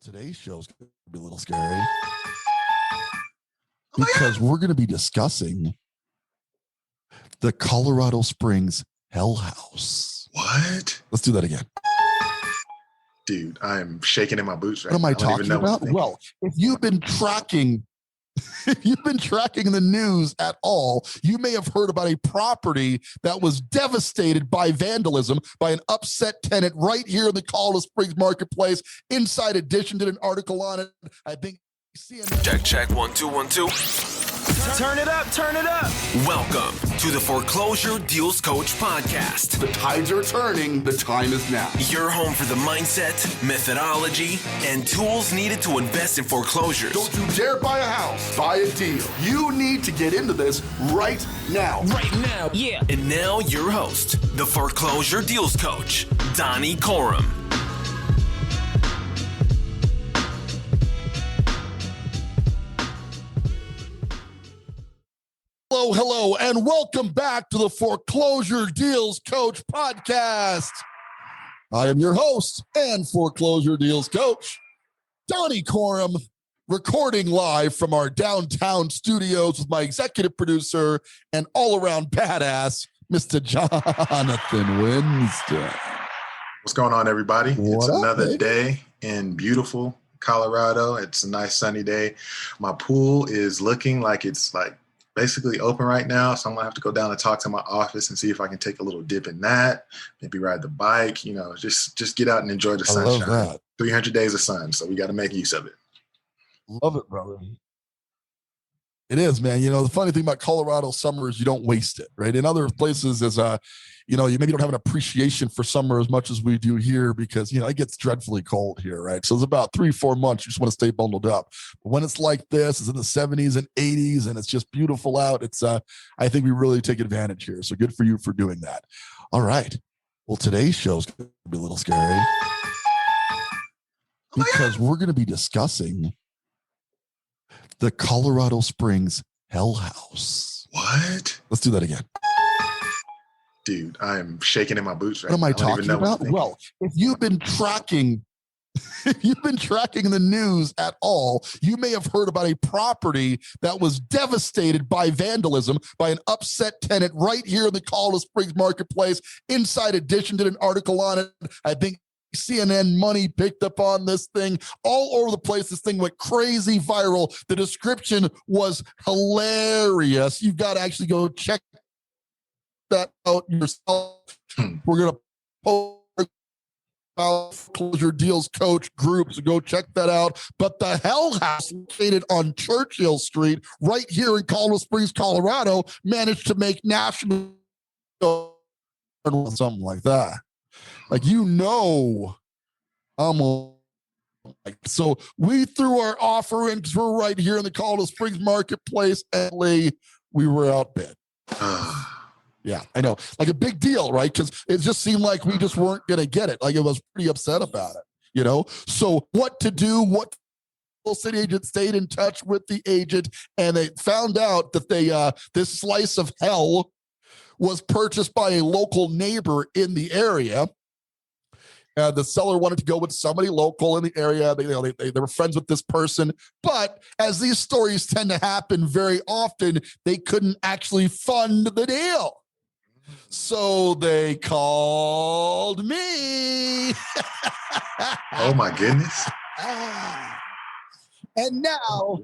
Today's show's going to be a little scary because we're going to be discussing the Colorado Springs Hell House. What? Let's do that again. Dude, I'm shaking in my boots right What am I now. don't even talking know what about? to think. Well, if you've been tracking the news at all, you may have heard about a property that was devastated by vandalism by an upset tenant right here in the Colorado Springs marketplace. Inside Edition did an article on it. I think CNN. Check 1 2 1 2. Turn it up. Welcome to the Foreclosure Deals Coach podcast. The tides are turning. The time is now. Your home for the mindset, methodology, and tools needed to invest in foreclosures. Don't you dare buy a house, buy a deal. You need to get into this right now. Yeah. And now your host, the Foreclosure Deals Coach, Donnie Corum. Hello, and welcome back to the Foreclosure Deals Coach podcast. I am your host and Foreclosure Deals Coach, Donnie Corum, recording live from our downtown studios with my executive producer and all-around badass, Mr. Jonathan Winston. What's going on, everybody? It's What up, another baby? day in beautiful Colorado. It's a nice sunny day. My pool is looking like it's basically open right now, so I'm gonna have to go down and talk to my office and see if I can take a little dip in that, maybe ride the bike, just get out and enjoy the I love sunshine. that. 300 days of sun, so we got to make use of it. Love it, brother. It is, man. The funny thing about Colorado summer is you don't waste it, right? In other places is, you maybe don't have an appreciation for summer as much as we do here because, it gets dreadfully cold here, right? So it's about 3-4 months. You just want to stay bundled up. But when it's like this, it's in the 70s and 80s and it's just beautiful out. It's, I think we really take advantage here. So good for you for doing that. All right. Well, today's show's going to be a little scary because we're going to be discussing the Colorado Springs Hell House. What? Let's do that again. Dude, I'm shaking in my boots right What am I now. don't even talking know what to about? think. Well, if you've been tracking the news at all, you may have heard about a property that was devastated by vandalism by an upset tenant right here in the Colorado Springs marketplace. Inside Edition did an article on it. I think CNN Money picked up on this thing all over the place. This thing went crazy viral. The description was hilarious. You've got to actually go check that out yourself. We're going to post Foreclosure Deals Coach group, so go check that out. But the Hell House, located on Churchill Street, right here in Colorado Springs, Colorado, managed to make national something like that. So we threw our offer in because we're right here in the Colorado Springs marketplace, and we were outbid. Yeah, I know. Like a big deal, right? Because it just seemed like we just weren't going to get it. Like I was pretty upset about it, So what to do? What city agent stayed in touch with the agent, and they found out that this slice of hell was purchased by a local neighbor in the area. The seller wanted to go with somebody local in the area. They were friends with this person. But as these stories tend to happen very often, they couldn't actually fund the deal. So they called me. Oh, my goodness. And now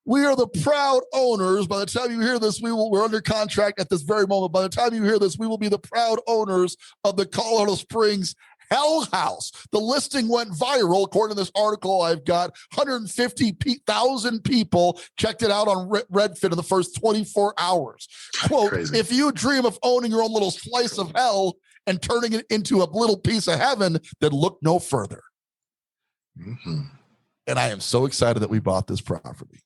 we are the proud owners. By the time you hear this, we're under contract at this very moment. By the time you hear this, we will be the proud owners of the Colorado Springs Hell House. The listing went viral. According to this article I've got, 150,000 people checked it out on Redfin in the first 24 hours. Quote, Crazy. If you dream of owning your own little slice of hell and turning it into a little piece of heaven, then look no further. Mm-hmm. And I am so excited that we bought this property.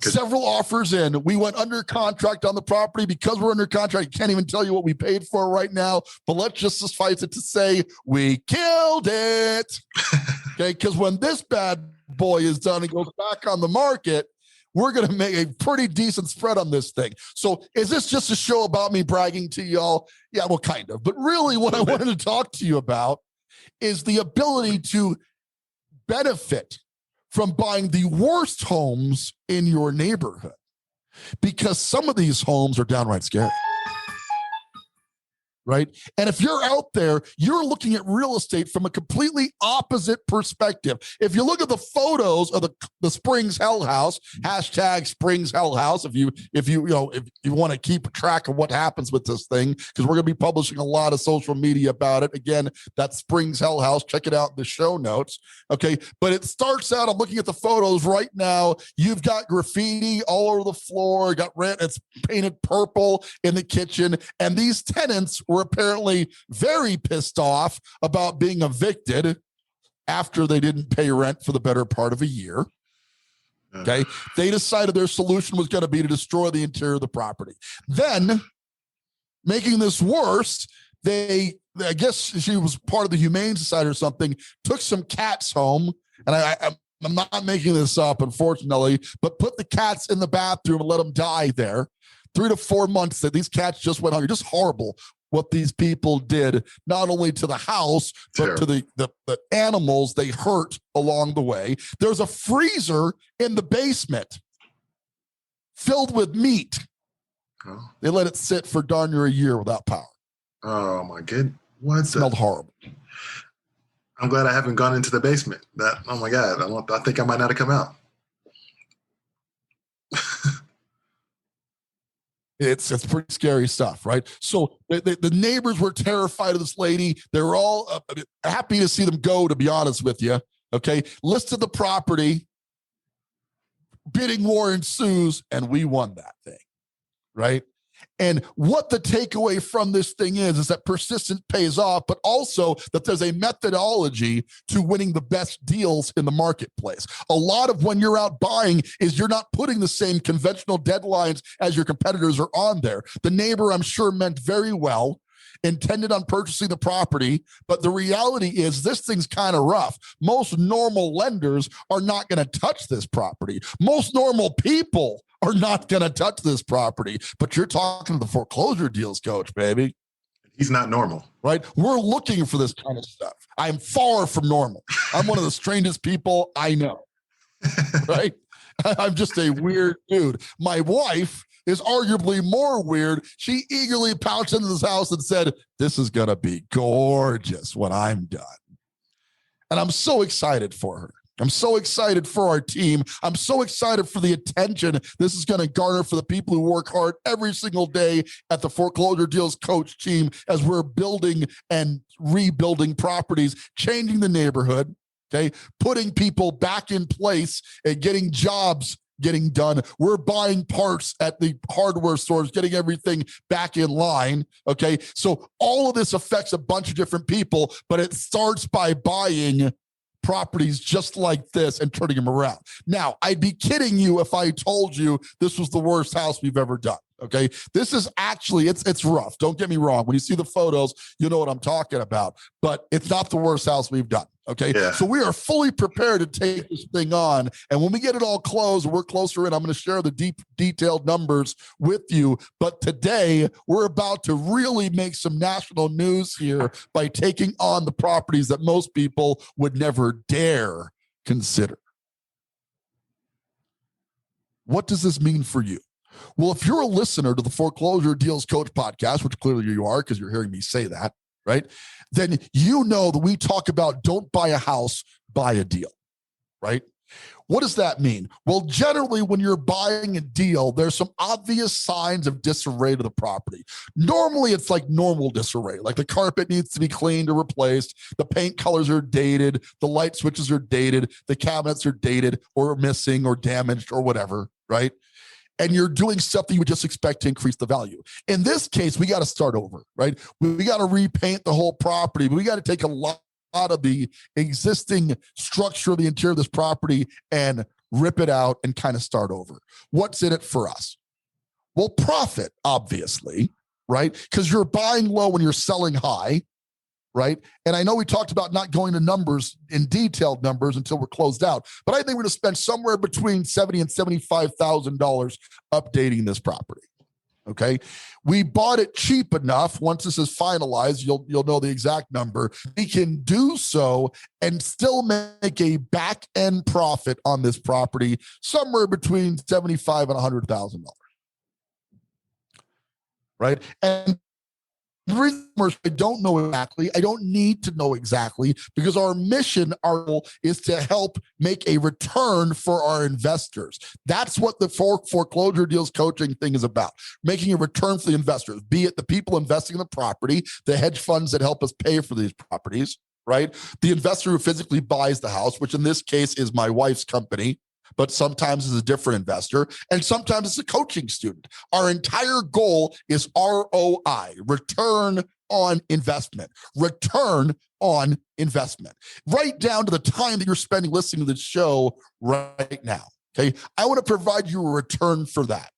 Several offers in. We went under contract on the property. Because we're under contract, I can't even tell you what we paid for right now, but let's just suffice it to say we killed it. Okay, because when this bad boy is done and goes back on the market, we're going to make a pretty decent spread on this thing. So is this just a show about me bragging to y'all? Yeah, well, kind of. But really what I wanted to talk to you about is the ability to benefit from buying the worst homes in your neighborhood, because some of these homes are downright scary. Right? And if you're out there, you're looking at real estate from a completely opposite perspective. If you look at the photos of the Springs Hell House, hashtag Springs Hell House, if you want to keep track of what happens with this thing, because we're going to be publishing a lot of social media about it. Again, that's Springs Hell House. Check it out in the show notes. Okay. But it starts out, I'm looking at the photos right now. You've got graffiti all over the floor, got rent, it's painted purple in the kitchen. And these tenants were apparently very pissed off about being evicted after they didn't pay rent for the better part of a year. Okay. They decided their solution was going to be to destroy the interior of the property. Then, making this worse, I guess she was part of the Humane Society or something, took some cats home. And I'm not making this up, unfortunately, but put the cats in the bathroom and let them die there. 3 to 4 months that these cats just went hungry. Just horrible what these people did, not only to the house, but to the animals they hurt along the way. There's a freezer in the basement filled with meat. Oh. They let it sit for darn near a year without power. Oh my goodness. What? It smelled horrible. I'm glad I haven't gone into the basement. Oh my God. I think I might not have come out. It's pretty scary stuff, right? So the neighbors were terrified of this lady. They were all happy to see them go, to be honest with you. Okay, listed the property. Bidding war ensues, and we won that thing, right? And what the takeaway from this thing is that persistence pays off, but also that there's a methodology to winning the best deals in the marketplace. A lot of when you're out buying is you're not putting the same conventional deadlines as your competitors are on there. The neighbor, I'm sure, meant very well, intended on purchasing the property, but the reality is this thing's kind of rough. Most normal lenders are not going to touch this property. Most normal people are not going to touch this property, but you're talking to the foreclosure deals coach, baby. He's not normal. Right? We're looking for this kind of stuff. I'm far from normal. I'm one of the strangest people I know. Right? I'm just a weird dude. My wife is arguably more weird. She eagerly pounced into this house and said, "This is going to be gorgeous when I'm done." And I'm so excited for her. I'm so excited for our team. I'm so excited for the attention this is going to garner for the people who work hard every single day at the Foreclosure Deals Coach team as we're building and rebuilding properties, changing the neighborhood, okay, putting people back in place and getting jobs getting done. We're buying parts at the hardware stores, getting everything back in line, okay? So all of this affects a bunch of different people, but it starts by buying properties just like this and turning them around. Now, I'd be kidding you if I told you this was the worst house we've ever done. Okay. This is actually, it's rough. Don't get me wrong. When you see the photos, you know what I'm talking about, but it's not the worst house we've done. Okay. Yeah. So we are fully prepared to take this thing on. And when we get it all closed, we're closer in, I'm going to share the detailed numbers with you. But today we're about to really make some national news here by taking on the properties that most people would never dare consider. What does this mean for you? Well, if you're a listener to the Foreclosure Deals Coach podcast, which clearly you are because you're hearing me say that, right? Then you know that we talk about don't buy a house, buy a deal, right? What does that mean? Well, generally, when you're buying a deal, there's some obvious signs of disarray to the property. Normally, it's like normal disarray, like the carpet needs to be cleaned or replaced, the paint colors are dated, the light switches are dated, the cabinets are dated or missing or damaged or whatever, right? And you're doing stuff that you would just expect to increase the value. In this case, we got to start over, right? We got to repaint the whole property, but we got to take a lot of the existing structure of the interior of this property and rip it out and kind of start over. What's in it for us? Well, profit, obviously, right? Because you're buying low and you're selling high, right? And I know we talked about not going to numbers in detailed numbers until we're closed out, but I think we're going to spend somewhere between $70,000 and $75,000 updating this property. Okay, we bought it cheap enough. Once this is finalized, you'll know the exact number. We can do so and still make a back end profit on this property, somewhere between $75,000 and $100,000. Right, and the reason I don't know exactly, I don't need to know exactly, because our mission, our goal is to help make a return for our investors. That's what the foreclosure deals coaching thing is about, making a return for the investors, be it the people investing in the property, the hedge funds that help us pay for these properties, right? The investor who physically buys the house, which in this case is my wife's company, but sometimes it's a different investor, and sometimes it's a coaching student. Our entire goal is ROI, return on investment, return on investment, right down to the time that you're spending listening to this show right now, okay? I want to provide you a return for that,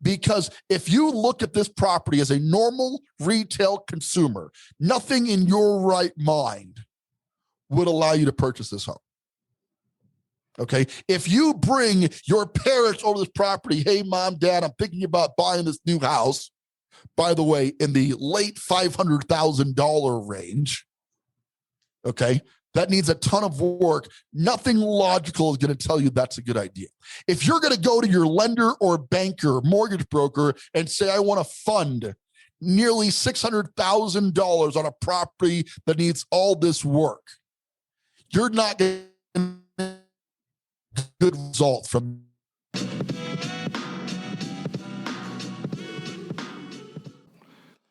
because if you look at this property as a normal retail consumer, nothing in your right mind would allow you to purchase this home. Okay, if you bring your parents over this property, hey, mom, dad, I'm thinking about buying this new house, by the way, in the late $500,000 range, okay, that needs a ton of work. Nothing logical is going to tell you that's a good idea. If you're going to go to your lender or banker, mortgage broker, and say, I want to fund nearly $600,000 on a property that needs all this work, you're not going to good result from.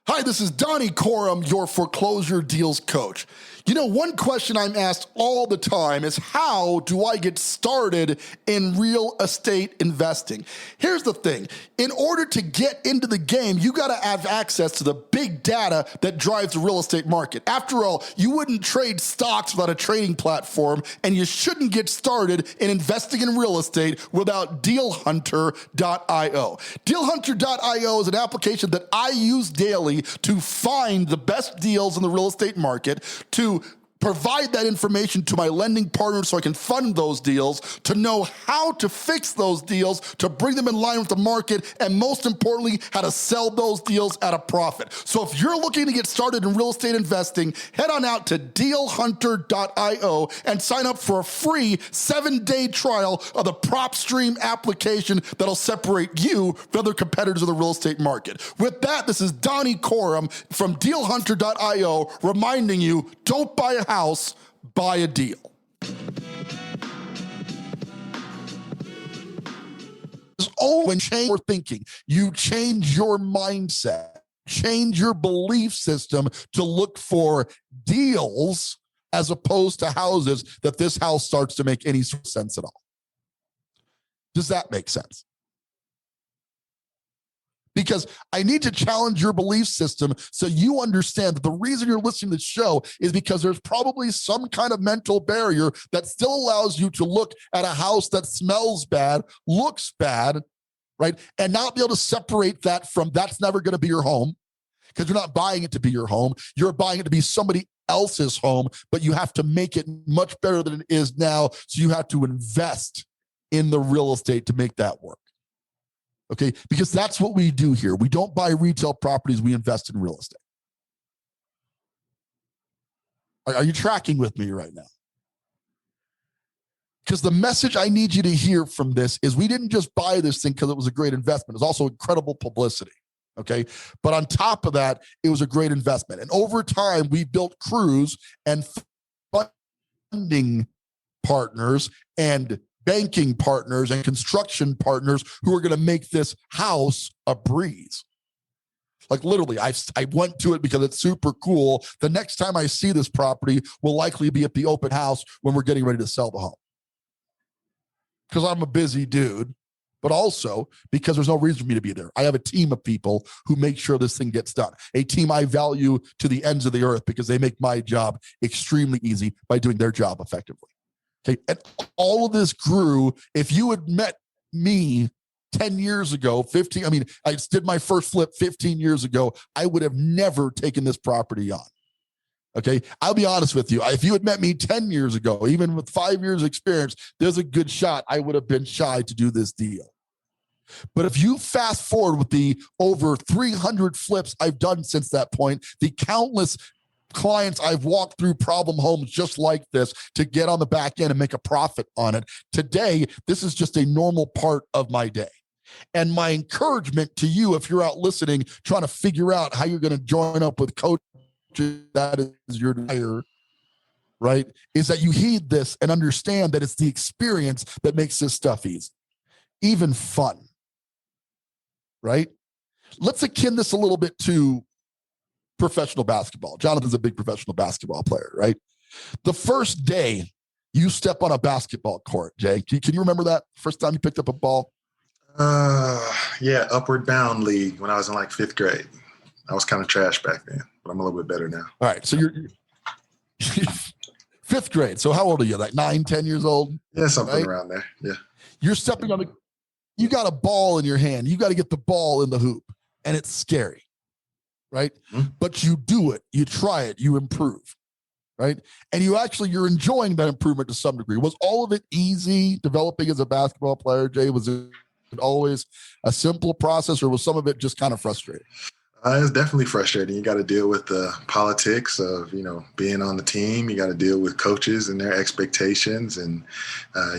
Hi, this is Donnie Corum, your foreclosure deals coach. You know, one question I'm asked all the time is, how do I get started in real estate investing? Here's the thing. In order to get into the game, you got to have access to the big data that drives the real estate market. After all, you wouldn't trade stocks without a trading platform, and you shouldn't get started in investing in real estate without dealhunter.io. Dealhunter.io is an application that I use daily to find the best deals in the real estate market, to provide that information to my lending partners so I can fund those deals, to know how to fix those deals, to bring them in line with the market, and most importantly, how to sell those deals at a profit. So if you're looking to get started in real estate investing, head on out to dealhunter.io and sign up for a free 7-day trial of the PropStream application that'll separate you from other competitors of the real estate market. With that, this is Donnie Corum from dealhunter.io reminding you, don't buy a house, buy a deal. It's all when change your thinking, you change your mindset, change your belief system to look for deals as opposed to houses, that this house starts to make any sort of sense at all. Does that make sense? Because I need to challenge your belief system so you understand that the reason you're listening to the show is because there's probably some kind of mental barrier that still allows you to look at a house that smells bad, looks bad, right? And not be able to separate that from that's never going to be your home, because you're not buying it to be your home. You're buying it to be somebody else's home, but you have to make it much better than it is now. So you have to invest in the real estate to make that work. Okay, because that's what we do here. We don't buy retail properties, we invest in real estate. Are you tracking with me right now? Because the message I need you to hear from this is, we didn't just buy this thing because it was a great investment. It was also incredible publicity, okay? But on top of that, it was a great investment. And over time, we built crews and funding partners and banking partners and construction partners who are going to make this house a breeze. Like literally, I went to it because it's super cool. The next time I see this property will likely be at the open house when we're getting ready to sell the home. Because I'm a busy dude, but also because there's no reason for me to be there. I have a team of people who make sure this thing gets done. A team I value to the ends of the earth because they make my job extremely easy by doing their job effectively. Okay, and all of this grew. If you had met me 10 years ago, 15, I mean, I did my first flip 15 years ago, I would have never taken this property on. Okay, I'll be honest with you. If you had met me 10 years ago, even with 5 years experience, there's a good shot I would have been shy to do this deal. But if you fast forward with the over 300 flips I've done since that point, the countless clients I've walked through problem homes just like this to get on the back end and make a profit on it. Today, this is just a normal part of my day. And my encouragement to you, if you're out listening, trying to figure out how you're going to join up with coaches, that is your desire, right? Is that you heed this and understand that it's the experience that makes this stuff easy, even fun, right? Let's akin this a little bit to professional basketball. Jonathan's a big professional basketball player, right? The first day you step on a basketball court, Jay, can you remember that first time you picked up a ball? Yeah, Upward Bound League when I was in like 5th grade. I was kind of trash back then, but I'm a little bit better now. All right, so you're 5th grade. So how old are you? Like 9, 10 years old? Yeah, something right? around there. Yeah. You're stepping on you got a ball in your hand. You got to get the ball in the hoop, and it's scary, right? Mm-hmm. But you do it. You try it. You improve, right? And you're enjoying that improvement to some degree. Was all of it easy developing as a basketball player, Jay? Was it always a simple process, or was some of it just kind of frustrating? It's definitely frustrating. You got to deal with the politics of, being on the team. You got to deal with coaches and their expectations. And,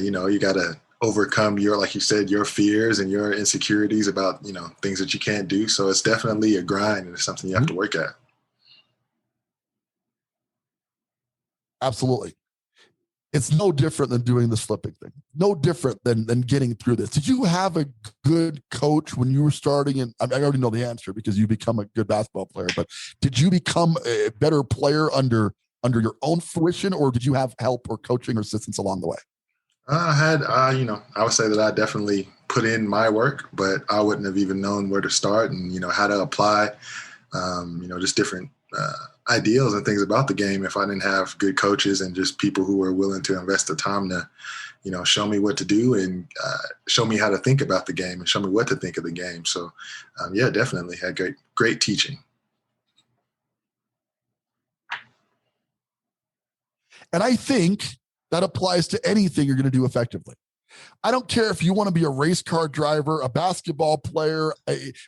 you got to overcome like you said, your fears and your insecurities about, things that you can't do. So it's definitely a grind, and it's something you have to work at. Absolutely. It's no different than doing this flipping thing. No different than getting through this. Did you have a good coach when you were starting? And I already know the answer because you become a good basketball player, but did you become a better player under your own fruition, or did you have help or coaching or assistance along the way? I would say that I definitely put in my work, but I wouldn't have even known where to start and, how to apply, just different ideals and things about the game if I didn't have good coaches and just people who were willing to invest the time to, show me what to do and show me how to think about the game and show me what to think of the game. So, yeah, definitely had great teaching. And I think that applies to anything you're going to do effectively. I don't care if you want to be a race car driver, a basketball player,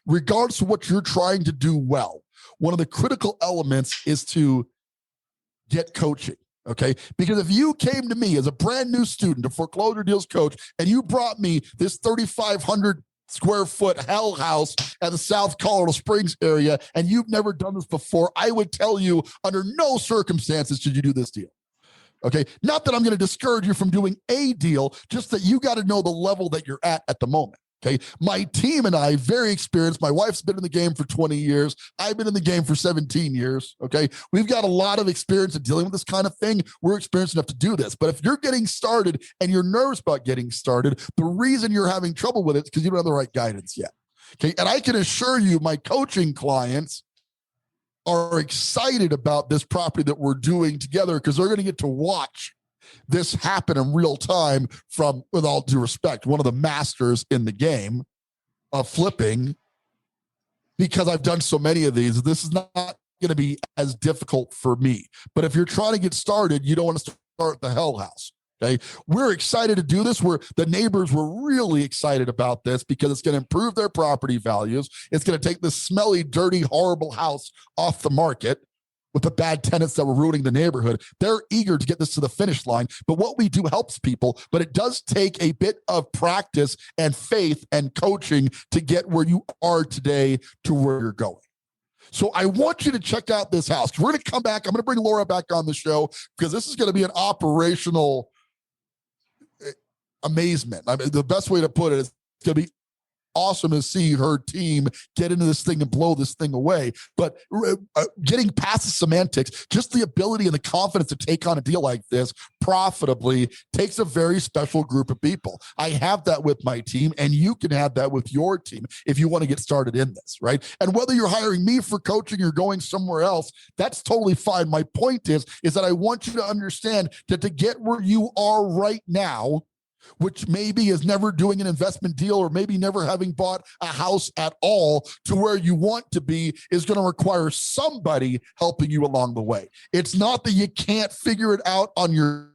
regardless of what you're trying to do well. One of the critical elements is to get coaching, okay? Because if you came to me as a brand new student, a foreclosure deals coach, and you brought me this 3,500 square foot hell house at the South Colorado Springs area, and you've never done this before, I would tell you under no circumstances should you do this deal. Okay, not that I'm going to discourage you from doing a deal, just that you got to know the level that you're at the moment. Okay, my team and I, very experienced. My wife's been in the game for 20 years. I've been in the game for 17 years. Okay, we've got a lot of experience in dealing with this kind of thing. We're experienced enough to do this. But if you're getting started and you're nervous about getting started, the reason you're having trouble with it is because you don't have the right guidance yet. Okay, and I can assure you, my coaching clients are excited about this property that we're doing together because they're going to get to watch this happen in real time from, with all due respect, one of the masters in the game of flipping, because I've done so many of these. This is not going to be as difficult for me. But if you're trying to get started, you don't want to start the hell house. Okay, we're excited to do this. The neighbors were really excited about this because it's going to improve their property values. It's going to take this smelly, dirty, horrible house off the market with the bad tenants that were ruining the neighborhood. They're eager to get this to the finish line. But what we do helps people. But it does take a bit of practice and faith and coaching to get where you are today to where you're going. So I want you to check out this house. We're going to come back. I'm going to bring Laura back on the show because this is going to be an operational amazement. I mean, the best way to put it is it's going to be awesome to see her team get into this thing and blow this thing away. But getting past the semantics, just the ability and the confidence to take on a deal like this profitably takes a very special group of people. I have that with my team, and you can have that with your team if you want to get started in this, right? And whether you're hiring me for coaching or going somewhere else, that's totally fine. My point is that I want you to understand that to get where you are right now, which maybe is never doing an investment deal or maybe never having bought a house at all, to where you want to be, is going to require somebody helping you along the way. It's not that you can't figure it out on your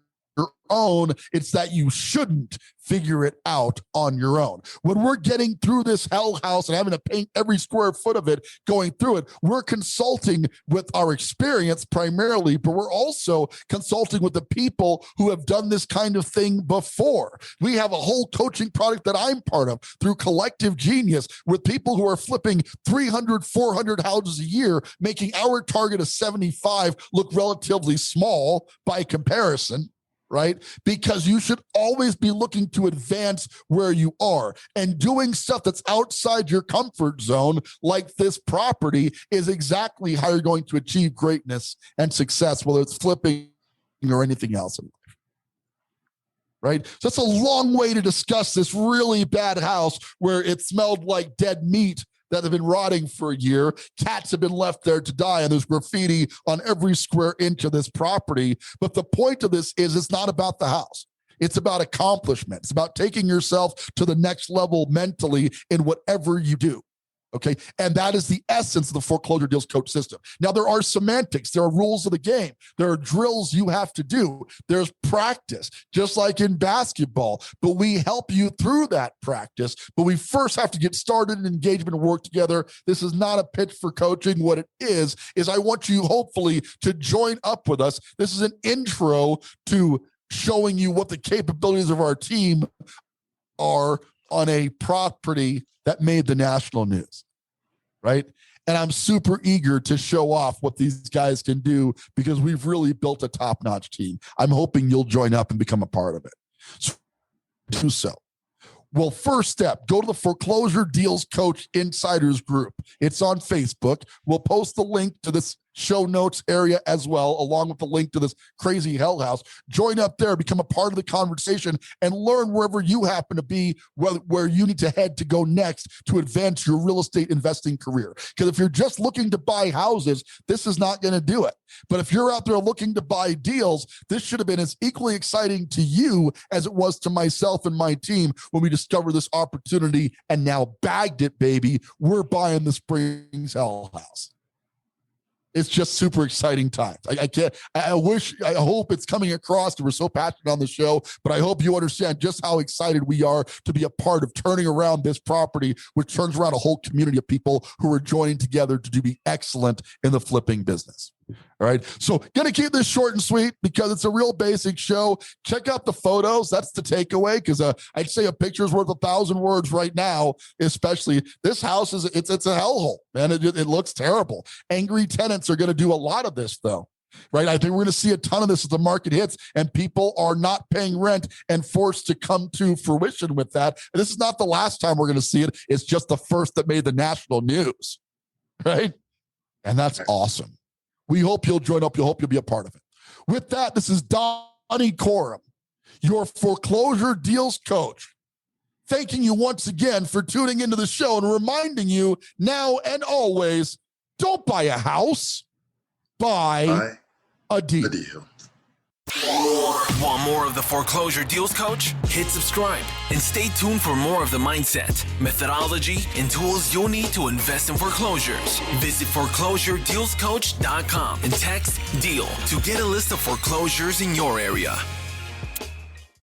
own. It's that you shouldn't figure it out on your own. When we're getting through this hell house and having to paint every square foot of it, going through it, we're consulting with our experience primarily, but we're also consulting with the people who have done this kind of thing before. We have a whole coaching product that I'm part of through Collective Genius with people who are flipping 300, 400 houses a year, making our target of 75 look relatively small by comparison. Right? Because you should always be looking to advance where you are, and doing stuff that's outside your comfort zone, like this property, is exactly how you're going to achieve greatness and success, whether it's flipping or anything else in life. Right? So that's a long way to discuss this really bad house where it smelled like dead meat that have been rotting for a year. Cats have been left there to die, and there's graffiti on every square inch of this property. But the point of this is it's not about the house. It's about accomplishment. It's about taking yourself to the next level mentally in whatever you do. Okay. And that is the essence of the foreclosure deals coach system. Now, there are semantics, there are rules of the game, there are drills you have to do, there's practice, just like in basketball. But we help you through that practice. But we first have to get started in engagement and work together. This is not a pitch for coaching. What it is I want you hopefully to join up with us. This is an intro to showing you what the capabilities of our team are on a property that made the national news, right? And I'm super eager to show off what these guys can do because we've really built a top-notch team. I'm hoping you'll join up and become a part of it. So, do so. Well, first step, go to the Foreclosure Deals Coach Insiders group. It's on Facebook. We'll post the link to this show notes area as well, along with the link to this crazy hell house. Join up there, become a part of the conversation, and learn wherever you happen to be, where you need to head to go next to advance your real estate investing career. Because if you're just looking to buy houses, this is not going to do it. But if you're out there looking to buy deals, this should have been as equally exciting to you as it was to myself and my team when we discovered this opportunity and now bagged it, baby. We're buying the Springs Hell House. It's just super exciting times. I hope it's coming across. We're so passionate on the show, but I hope you understand just how excited we are to be a part of turning around this property, which turns around a whole community of people who are joining together to be excellent in the flipping business. All right. So going to keep this short and sweet because it's a real basic show. Check out the photos. That's the takeaway, because I'd say a picture's worth 1,000 words right now, especially this house it's a hellhole, man. It looks terrible. Angry tenants are going to do a lot of this though. Right. I think we're going to see a ton of this as the market hits and people are not paying rent and forced to come to fruition with that. And this is not the last time we're going to see it. It's just the first that made the national news. Right. And that's awesome. We hope you'll join up. We hope you'll be a part of it. With that, this is Donnie Coram, your foreclosure deals coach, thanking you once again for tuning into the show and reminding you now and always, don't buy a house, buy a deal. Want more of the Foreclosure Deals Coach? Hit subscribe and stay tuned for more of the mindset, methodology, and tools you'll need to invest in foreclosures. Visit foreclosuredealscoach.com and text DEAL to get a list of foreclosures in your area.